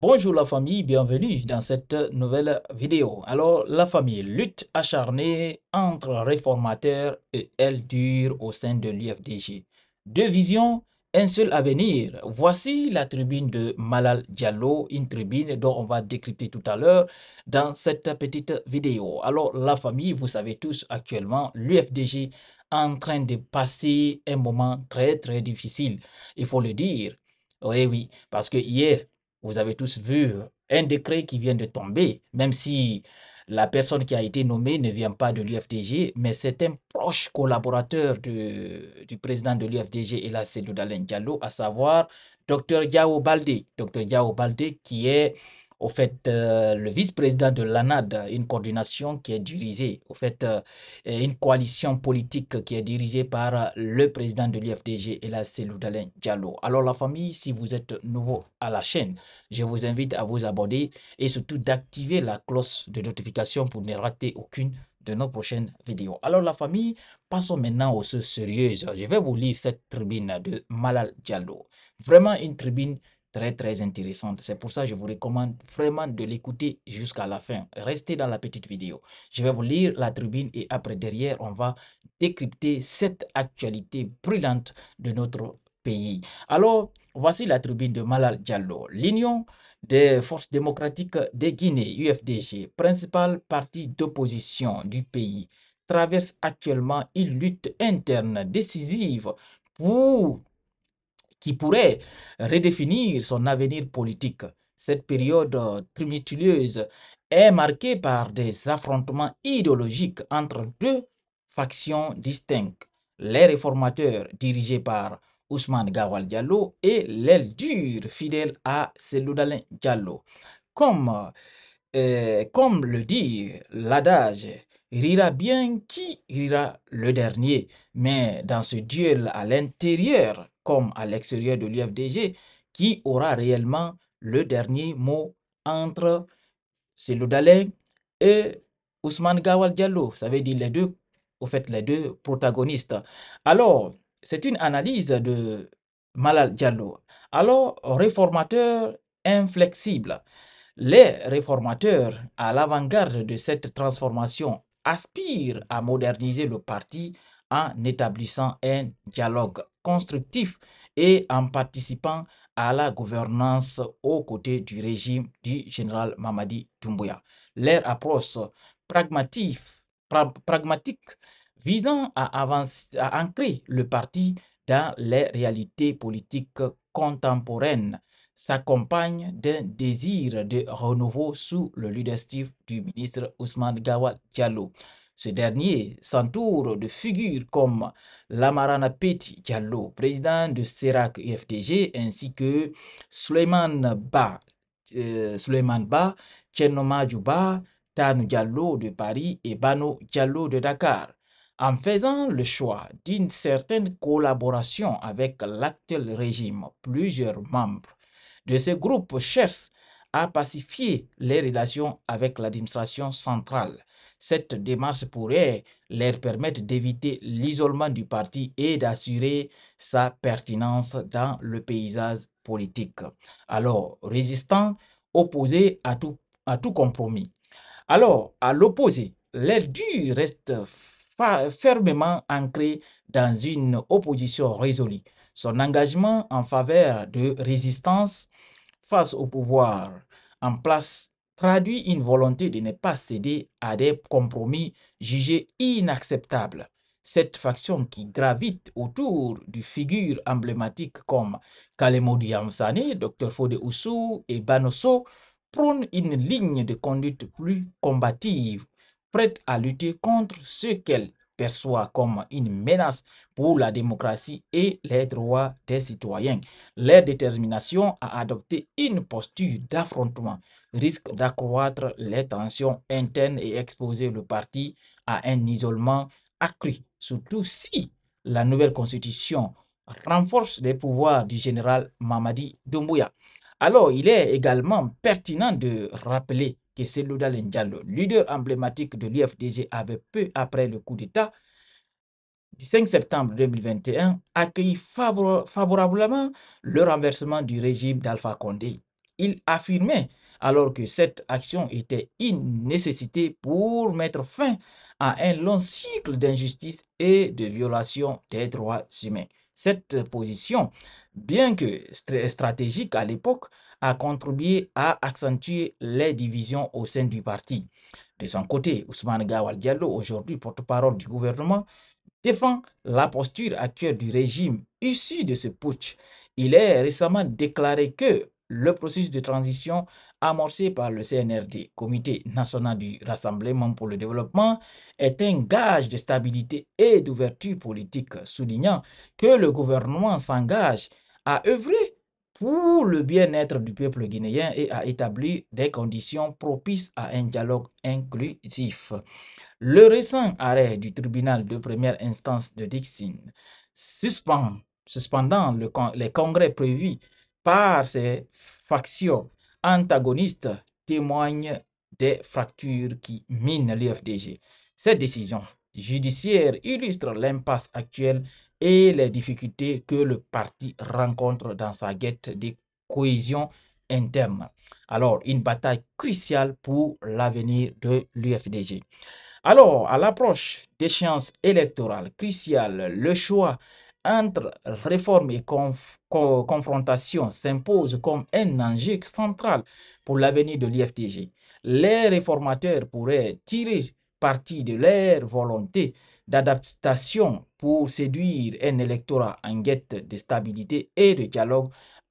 Bonjour la famille, bienvenue dans cette nouvelle vidéo. Alors, la famille, lutte acharnée entre réformateurs et ailes dures au sein de l'UFDG. Deux visions, un seul avenir. Voici la tribune de Malal Diallo, une tribune dont on va décrypter tout à l'heure dans cette petite vidéo. Alors, la famille, vous savez tous actuellement, l'UFDG en train de passer un moment très difficile, il faut le dire. Oui, oui, parce que hier, vous avez tous vu un décret qui vient de tomber, même si la personne qui a été nommée ne vient pas de l'UFDG, mais c'est un proche collaborateur du président de l'UFDG, Ella Seydou Dalein Diallo, à savoir Dr Diao Baldé. Dr Diao Baldé qui est au fait le vice-président de l'ANAD, une coordination qui est dirigée, au fait une coalition politique qui est dirigée par le président de l'UFDG, Ella Seydou Dalein Diallo. Alors la famille, si vous êtes nouveau à la chaîne, je vous invite à vous abonner et surtout d'activer la cloche de notification pour ne rater aucune de nos prochaines vidéos. Alors la famille, passons maintenant aux choses sérieuses. Je vais vous lire cette tribune de Malal Diallo. Vraiment une tribune très intéressante. C'est pour ça que je vous recommande vraiment de l'écouter jusqu'à la fin. Restez dans la petite vidéo. Je vais vous lire la tribune et après derrière, on va décrypter cette actualité brûlante de notre pays. Alors, voici la tribune de Malal Diallo. L'Union des forces démocratiques de Guinée, UFDG, principal parti d'opposition du pays, traverse actuellement une lutte interne décisive pour qui pourrait redéfinir son avenir politique. Cette période tumultueuse est marquée par des affrontements idéologiques entre deux factions distinctes, les réformateurs dirigés par Ousmane Gawal Diallo et l'aile dure fidèle à Seloudalin Diallo. Comme le dit l'adage, rira bien qui rira le dernier. Mais dans ce duel à l'intérieur comme à l'extérieur de l'UFDG, qui aura réellement le dernier mot entre Cellou Dalein et Ousmane Gawal Diallo? Ça veut dire les deux, au fait, les deux protagonistes. Alors, c'est une analyse de Malal Diallo. Alors, réformateur inflexible. Les réformateurs, à l'avant-garde de cette transformation, aspirent à moderniser le parti en établissant un dialogue constructif et en participant à la gouvernance aux côtés du régime du général Mamadi Doumbouya. Leur approche pragmatique, pragmatique visant à ancrer le parti dans les réalités politiques contemporaines s'accompagne d'un désir de renouveau sous le leadership du ministre Ousmane Gawal Diallo. Ce dernier s'entoure de figures comme Lamarana Peti Diallo, président de Serac UFDG, ainsi que Suleiman Ba, Tchenoma Djouba, Tanu Diallo de Paris et Bano Diallo de Dakar. En faisant le choix d'une certaine collaboration avec l'actuel régime, plusieurs membres de ce groupe cherchent à pacifier les relations avec l'administration centrale. Cette démarche pourrait leur permettre d'éviter l'isolement du parti et d'assurer sa pertinence dans le paysage politique. Alors, résistant, opposé à tout compromis. Alors, à l'opposé, l'aile dure reste fermement ancré dans une opposition résolue. Son engagement en faveur de résistance face au pouvoir en place traduit une volonté de ne pas céder à des compromis jugés inacceptables. Cette faction qui gravite autour de figures emblématiques comme Kalemodou Yamsane, Dr Fode Oussou et Banosso prône une ligne de conduite plus combative, prête à lutter contre ce qu'elle perçoit comme une menace pour la démocratie et les droits des citoyens. Leur détermination à adopter une posture d'affrontement risque d'accroître les tensions internes et exposer le parti à un isolement accru, surtout si la nouvelle constitution renforce les pouvoirs du général Mamadi Doumbouya. Alors, il est également pertinent de rappeler que Cellou Dalein Diallo, leader emblématique de l'UFDG, avait peu après le coup d'État du 5 septembre 2021 accueilli favorablement le renversement du régime d'Alpha Condé. Il affirmait alors que cette action était une nécessité pour mettre fin à un long cycle d'injustice et de violation des droits humains. Cette position, bien que stratégique à l'époque, a contribué à accentuer les divisions au sein du parti. De son côté, Ousmane Gawal Diallo, aujourd'hui porte-parole du gouvernement, défend la posture actuelle du régime issu de ce putsch. Il est récemment déclaré que le processus de transition amorcé par le CNRD, Comité national du Rassemblement pour le développement, est un gage de stabilité et d'ouverture politique, soulignant que le gouvernement s'engage à œuvrer pour le bien-être du peuple guinéen et à établir des conditions propices à un dialogue inclusif. Le récent arrêt du tribunal de première instance de Dixon suspendant les congrès prévus par ces factions antagonistes témoigne des fractures qui minent l'UFDG. Cette décision judiciaire illustre l'impasse actuelle et les difficultés que le parti rencontre dans sa quête de cohésion interne. Alors, une bataille cruciale pour l'avenir de l'UFDG. Alors, à l'approche d'échéances électorales cruciales, le choix entre réforme et confrontation s'impose comme un enjeu central pour l'avenir de l'IFTG. Les réformateurs pourraient tirer parti de leur volonté d'adaptation pour séduire un électorat en quête de stabilité et de dialogue.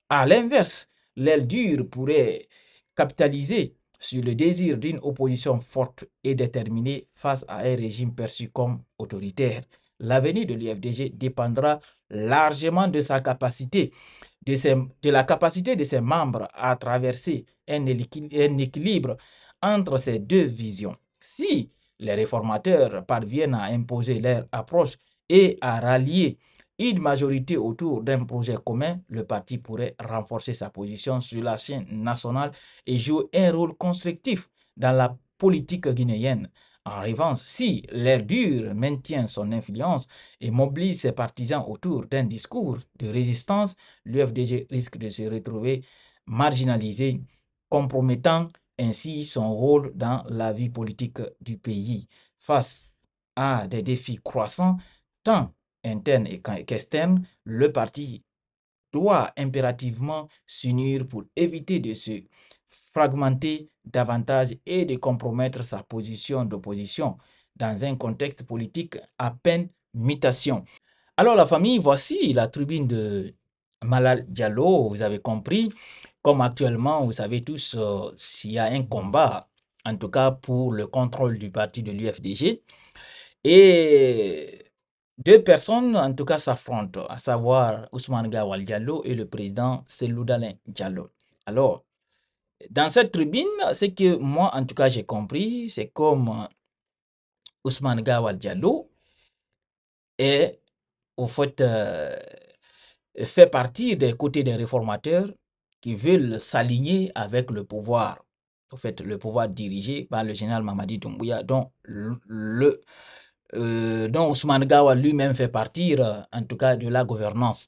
À l'inverse, l'aile dure pourrait capitaliser sur le désir d'une opposition forte et déterminée face à un régime perçu comme autoritaire. L'avenir de l'UFDG dépendra largement de sa capacité, de la capacité de ses membres à traverser un équilibre entre ces deux visions. Si les réformateurs parviennent à imposer leur approche et à rallier une majorité autour d'un projet commun, le parti pourrait renforcer sa position sur la scène nationale et jouer un rôle constructif dans la politique guinéenne. En revanche, si l'air dur maintient son influence et mobilise ses partisans autour d'un discours de résistance, l'UFDG risque de se retrouver marginalisé, compromettant ainsi son rôle dans la vie politique du pays. Face à des défis croissants, tant internes qu'externes, le parti doit impérativement s'unir pour éviter de se fragmenter davantage et de compromettre sa position d'opposition dans un contexte politique à peine mutation. Alors la famille, voici la tribune de Malal Diallo, vous avez compris, comme actuellement, vous savez tous, s'il y a un combat, en tout cas pour le contrôle du parti de l'UFDG, et deux personnes, en tout cas, s'affrontent, à savoir Ousmane Gawal Diallo et le président Selou Dalein Diallo. Alors, dans cette tribune, ce que moi, en tout cas, j'ai compris, c'est comme Ousmane Gawal Diallo est, au fait, fait partie des côtés des réformateurs qui veulent s'aligner avec le pouvoir. Au fait, le pouvoir dirigé par le général Mamadi Doumbouya, dont Ousmane Gawa lui-même fait partie, en tout cas, de la gouvernance.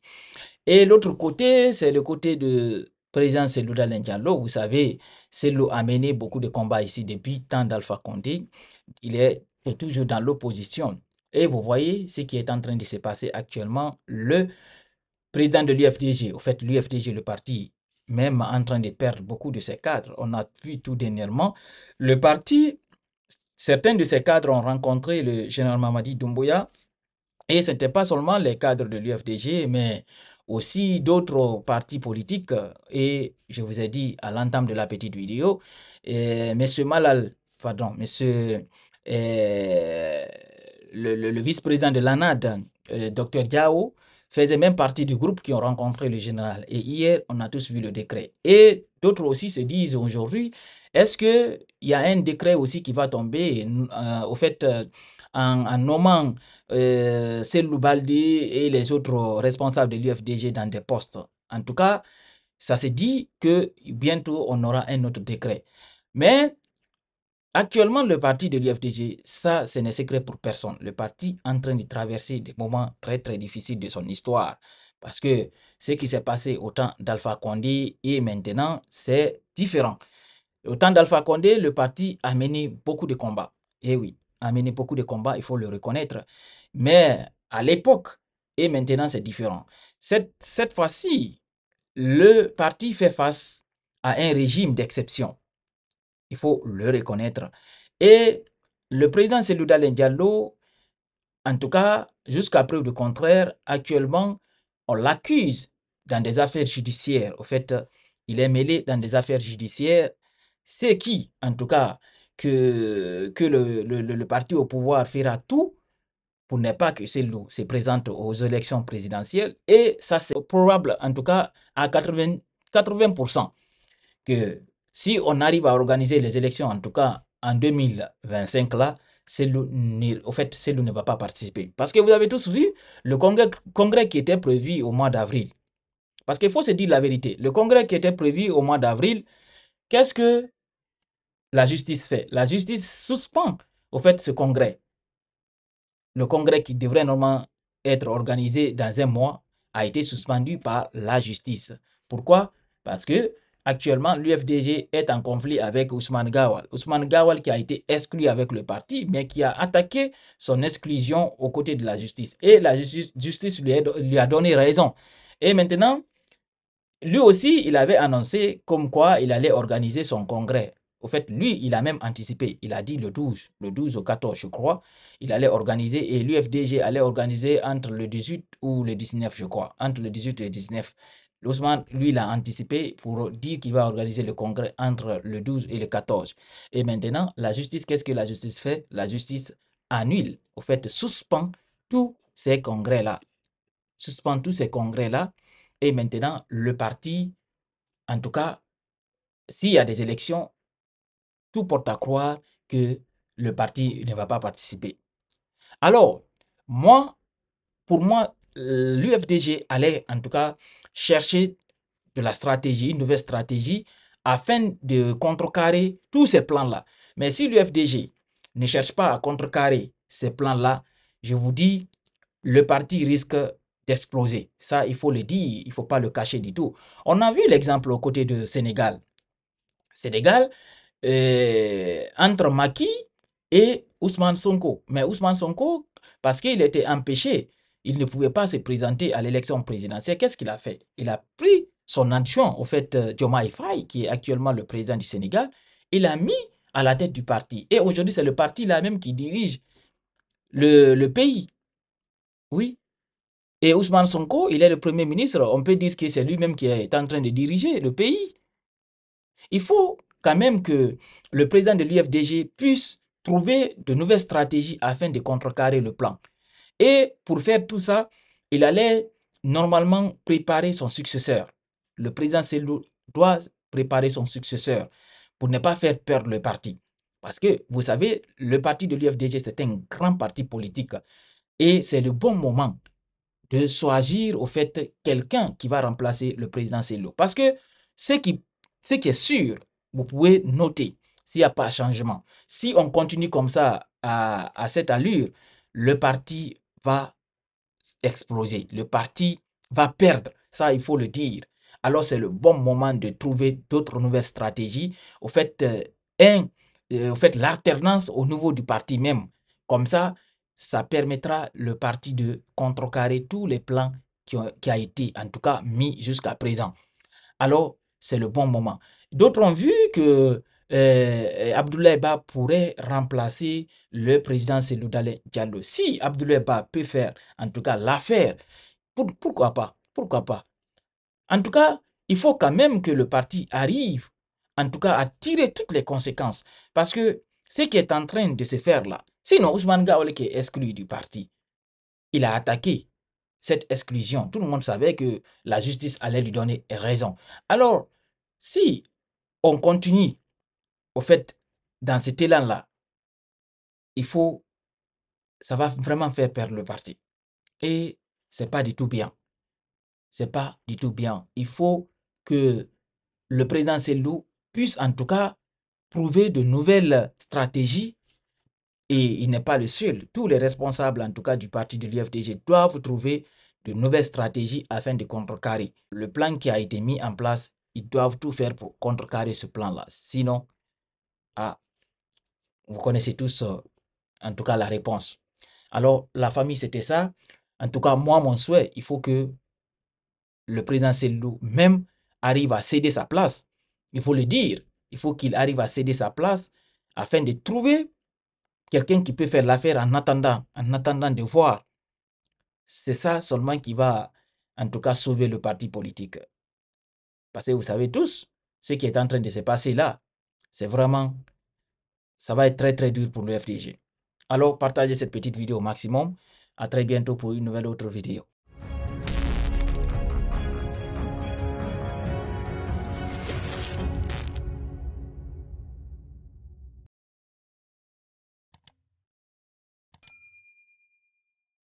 Et l'autre côté, c'est le côté de président Cellou Dalein Diallo. Vous savez, Cellou a mené beaucoup de combats ici depuis temps d'Alpha Condé. Il est toujours dans l'opposition. Et vous voyez ce qui est en train de se passer actuellement. Le président de l'UFDG, au fait, l'UFDG, le parti, même en train de perdre beaucoup de ses cadres. On a vu tout dernièrement. Le parti, certains de ses cadres ont rencontré le général Mamadi Doumbouya. Et ce n'était pas seulement les cadres de l'UFDG, mais aussi d'autres partis politiques. Et je vous ai dit à l'entame de la petite vidéo, M. Malal, pardon, M. Le vice-président de l'ANAD, Dr Diao, faisait même partie du groupe qui ont rencontré le général. Et hier, on a tous vu le décret. Et d'autres aussi se disent aujourd'hui, est-ce qu'il y a un décret aussi qui va tomber, au fait, en nommant Selou Baldé et les autres responsables de l'UFDG dans des postes. En tout cas, ça se dit que bientôt on aura un autre décret. Mais actuellement, le parti de l'UFDG, ça, ce n'est secret pour personne. Le parti est en train de traverser des moments très, très difficiles de son histoire. Parce que ce qui s'est passé au temps d'Alpha Condé et maintenant, c'est différent. Au temps d'Alpha Condé, le parti a mené beaucoup de combats. Et oui, a mené beaucoup de combats, il faut le reconnaître. Mais à l'époque, et maintenant, c'est différent. Cette fois-ci, le parti fait face à un régime d'exception. Il faut le reconnaître. Et le président Cellou Dalein Diallo, en tout cas, jusqu'à preuve du contraire, actuellement, on l'accuse dans des affaires judiciaires. Au fait, il est mêlé dans des affaires judiciaires. C'est qui, en tout cas, que le parti au pouvoir fera tout pour ne pas que Cellou se présente aux élections présidentielles. Et ça, c'est probable, en tout cas, à 80% que si on arrive à organiser les élections, en tout cas en 2025 là, au fait, Cellou ne va pas participer. Parce que vous avez tous vu le congrès qui était prévu au mois d'avril. Parce qu'il faut se dire la vérité. Le congrès qui était prévu au mois d'avril, qu'est-ce que la justice fait? La justice suspend au fait ce congrès. Le congrès qui devrait normalement être organisé dans un mois a été suspendu par la justice. Pourquoi? Parce que actuellement, l'UFDG est en conflit avec Ousmane Gawal. Ousmane Gawal qui a été exclu avec le parti, mais qui a attaqué son exclusion aux côtés de la justice. Et la justice lui a donné raison. Et maintenant, lui aussi, il avait annoncé comme quoi il allait organiser son congrès. Au fait, lui, il a même anticipé. Il a dit le 12 au 14, je crois, il allait organiser et l'UFDG allait organiser entre le 18 ou le 19, je crois, entre le 18 et le 19. Ousmane, lui, il a anticipé pour dire qu'il va organiser le congrès entre le 12 et le 14. Et maintenant, la justice, qu'est-ce que la justice fait? La justice annule, au fait, suspend tous ces congrès-là. Suspend tous ces congrès-là. Et maintenant, le parti, en tout cas, s'il y a des élections, tout porte à croire que le parti ne va pas participer. Alors, moi, pour moi, l'UFDG allait en tout cas chercher de la stratégie, une nouvelle stratégie, afin de contrecarrer tous ces plans-là. Mais si l'UFDG ne cherche pas à contrecarrer ces plans-là, je vous dis, le parti risque d'exploser. Ça, il faut le dire, il ne faut pas le cacher du tout. On a vu l'exemple aux côtés de Sénégal. Sénégal, entre Macky et Ousmane Sonko. Mais Ousmane Sonko, parce qu'il était empêché, il ne pouvait pas se présenter à l'élection présidentielle. Qu'est-ce qu'il a fait? Il a pris son adjoint, au fait, Diomaye Faye, qui est actuellement le président du Sénégal, il l'a mis à la tête du parti. Et aujourd'hui, c'est le parti là même qui dirige le pays. Oui. Et Ousmane Sonko, il est le premier ministre. On peut dire que c'est lui-même qui est en train de diriger le pays. Il faut quand même que le président de l'UFDG puisse trouver de nouvelles stratégies afin de contrecarrer le plan. Et pour faire tout ça, il allait normalement préparer son successeur. Le président Cellou doit préparer son successeur pour ne pas faire perdre le parti. Parce que, vous savez, le parti de l'UFDG, c'est un grand parti politique. Et c'est le bon moment de choisir au fait quelqu'un qui va remplacer le président Cellou. Parce que ce qui, ce qui est sûr, vous pouvez noter s'il n'y a pas de changement. Si on continue comme ça à cette allure, le parti va exploser. Le parti va perdre. Ça, il faut le dire. Alors, c'est le bon moment de trouver d'autres nouvelles stratégies. Au fait, au fait l'alternance au niveau du parti même. Comme ça permettra le parti de contrecarrer tous les plans qui a été, en tout cas, mis jusqu'à présent. Alors, c'est le bon moment. D'autres ont vu que Abdoulaye Ba pourrait remplacer le président Cellou Dalein Diallo. Si Abdoulaye Ba peut faire, en tout cas, l'affaire, pourquoi pas? Pourquoi pas? En tout cas, il faut quand même que le parti arrive, en tout cas, à tirer toutes les conséquences. Parce que ce qui est en train de se faire là, sinon Ousmane Gawale qui est exclu du parti, il a attaqué cette exclusion. Tout le monde savait que la justice allait lui donner raison. Alors, si on continue, au fait, dans cet élan-là, ça va vraiment faire perdre le parti. Et c'est pas du tout bien. C'est pas du tout bien. Il faut que le président Cellou puisse en tout cas trouver de nouvelles stratégies et il n'est pas le seul. Tous les responsables en tout cas du parti de l'UFDG doivent trouver de nouvelles stratégies afin de contrecarrer le plan qui a été mis en place. Ils doivent tout faire pour contrecarrer ce plan-là. Sinon, vous connaissez tous, en tout cas, la réponse. Alors, la famille, c'était ça. En tout cas, moi, mon souhait, il faut que le président Cellou même arrive à céder sa place. Il faut le dire. Il faut qu'il arrive à céder sa place afin de trouver quelqu'un qui peut faire l'affaire en attendant de voir. C'est ça seulement qui va, en tout cas, sauver le parti politique. Parce que vous savez tous, ce qui est en train de se passer là, c'est vraiment, ça va être très très dur pour le FDG. Alors, partagez cette petite vidéo au maximum. À très bientôt pour une nouvelle autre vidéo.